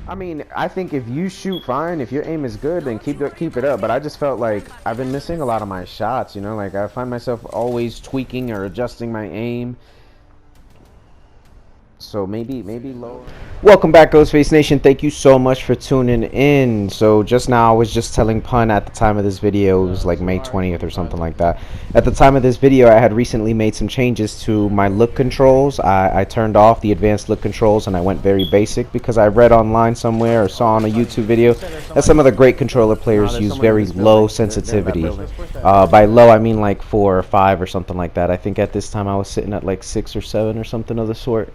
I mean, I think if you shoot fine, if your aim is good, then keep it up. But I just felt like I've been missing a lot of my shots, you know? Like, I find myself always tweaking or adjusting my aim. So maybe lower. Welcome back, Ghostface Nation. Thank you so much for tuning in. So just now I was just telling Pun at the time of this video, it was like May 20th or something like that. At the time of this video, I had recently made some changes to my look controls. I turned off the advanced look controls and I went very basic because I read online somewhere or saw on a YouTube video that some of the great controller players use very low sensitivity. By low, I mean like 4 or 5 or something like that. I think at this time I was sitting at like 6 or 7 or something of the sort.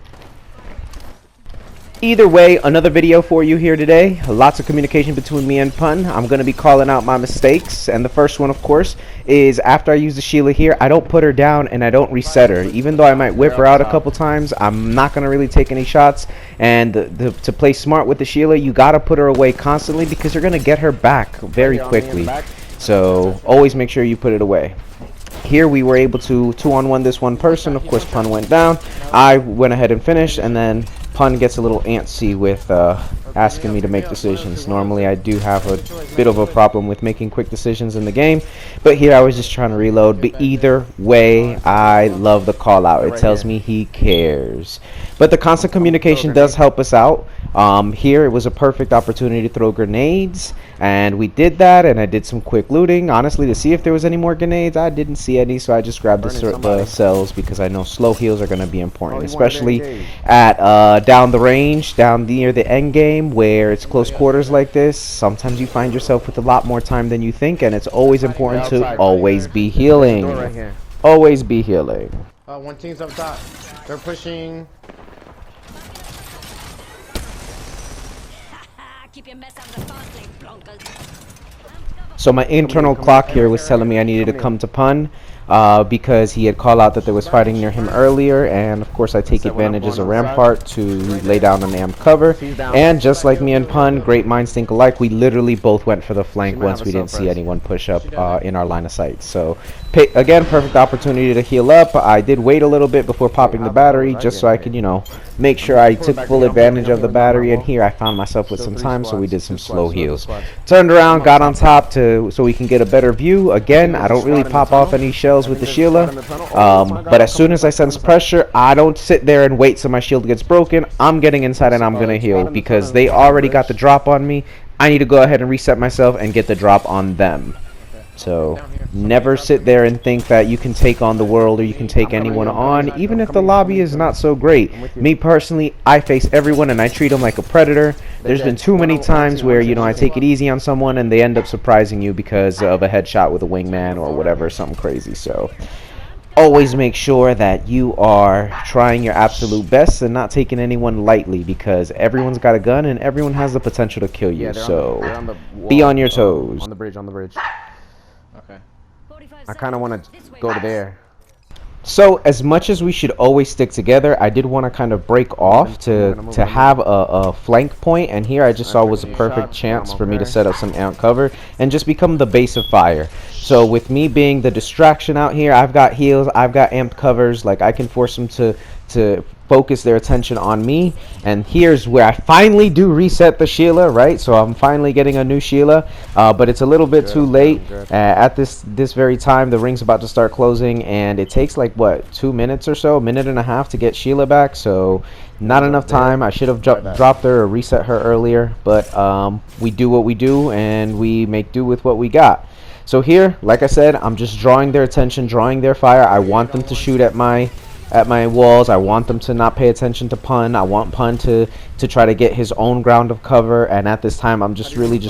Either way, another video for you here today. Lots of communication between me and Pun. I'm going to be calling out my mistakes. And the first one, of course, is after I use the Sheila here, I don't put her down and I don't reset her. Even though I might whip her out a couple times, I'm not going to really take any shots. And to play smart with the Sheila, you got to put her away constantly because you're going to get her back very quickly. So always make sure you put it away. Here we were able to 2-on-1 this one person. Of course, Pun went down. I went ahead and finished, and then Pun gets a little antsy with asking me to make decisions. Normally I do have a bit of a problem with making quick decisions in the game, but here I was just trying to reload. But either way, I love the call out. It tells me he cares. But the constant communication does help us out. Here it was a perfect opportunity to throw grenades, and we did that, and I did some quick looting. Honestly, to see if there was any more grenades, I didn't see any, so I just grabbed the cells because I know slow heals are going to be important, especially at down the range, down near the end game where it's close quarters like this. Sometimes you find yourself with a lot more time than you think, and it's always important to always be healing. Always be healing. One team's up top. They're pushing. So my internal clock here was telling me I needed to come to Pun because he had called out that there was fighting near him earlier, and of course I take advantage as a rampart to lay down an amp cover. And just like me and Pun, great minds think alike, we literally both went for the flank once we didn't see anyone push up in our line of sight. So again, perfect opportunity to heal up. I did wait a little bit before popping the battery just so I could, you know, make sure I took full advantage of the battery, and here I found myself with some time, so we did some slow heals. Turned around, got on top so we can get a better view. Again, I don't really pop off any shells with the Sheila, but as soon as I sense pressure, I don't sit there and wait till my shield gets broken. I'm getting inside and I'm going to heal because they already got the drop on me. I need to go ahead and reset myself and get the drop on them. So never sit there and think that you can take on the world or you can take anyone on, even if the lobby is not so great. Me personally, I face everyone and I treat them like a predator. There's been too many times where, you know, I take it easy on someone and they end up surprising you because of a headshot with a wingman or whatever, something crazy. So always make sure that you are trying your absolute best and not taking anyone lightly because everyone's got a gun and everyone has the potential to kill you. So be on your toes. On the bridge. Okay. I kind of want to go to there. So as much as we should always stick together, I did want to kind of break off to have a flank point, and here I just saw was a perfect chance for me to set up some amp cover and just become the base of fire. So with me being the distraction out here, I've got heals, I've got amp covers, like I can force them to focus their attention on me. And here's where I finally do reset the Sheila, right? So I'm finally getting a new Sheila, but it's a little bit too late. At this very time, the ring's about to start closing, and it takes like what, 2 minutes or so, a minute and a half to get Sheila back. So not enough time. I should have dropped her or reset her earlier, but we do what we do and we make do with what we got. So here, like I said, I'm just drawing their attention, drawing their fire. I want them to shoot at my walls. I want them to not pay attention to Pun. I want Pun to try to get his own ground of cover, and at this time I'm just really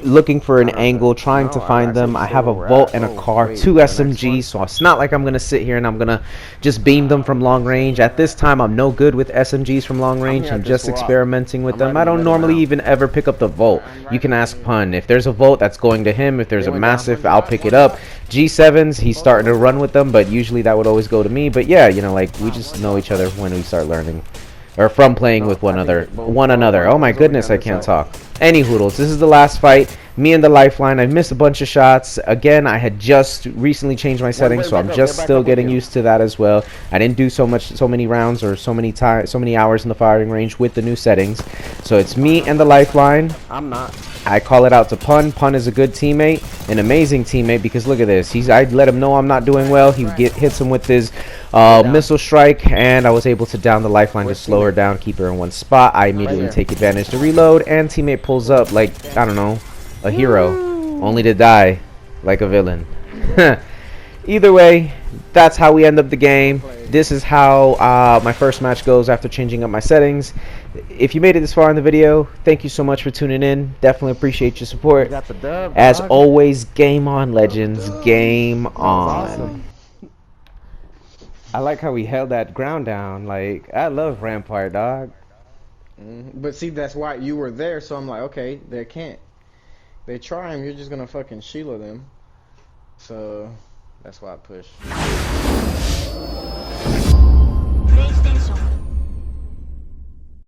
looking for an angle, trying to find them. I have a Volt and a car, 2 SMGs, so it's not like I'm gonna sit here and I'm gonna just beam them from long range. At this time I'm no good with SMGs from long range. I'm just experimenting with them. I don't normally even ever pick up the Volt. You can ask Pun. If there's a Volt, that's going to him. If there's a massive, I'll pick it up. G7s, he's starting to run with them, but usually that would always go to me. But yeah, you know, like, we just know each other when we start learning, or from playing with one another. Oh my goodness, I can't talk. Any hoodles, this is the last fight. Me and the lifeline. I've missed a bunch of shots. Again, I had just recently changed my settings, so I'm just still getting used to that as well. I didn't do so many rounds or so many hours in the firing range with the new settings. So it's me and the lifeline. I'm not. I call it out to Pun. Pun is a good teammate, an amazing teammate, because look at this. I let him know I'm not doing well. He hits him with his missile strike, and I was able to down the lifeline to slow her down, keep her in one spot. I immediately take advantage to reload, and teammate pulls up like, I don't know, a hero, only to die like a villain. Either way, that's how we end up the game. This is how my first match goes after changing up my settings. If you made it this far in the video, thank you so much for tuning in. Definitely appreciate your support. Got the dub, As dog. always, game on, legends. Game on. Awesome. I like how we held that ground down. Like, I love Rampart, dog. But see, that's why you were there, so I'm like, okay, they can't. They try him, you're just gonna fucking Sheila them. So, that's why I push.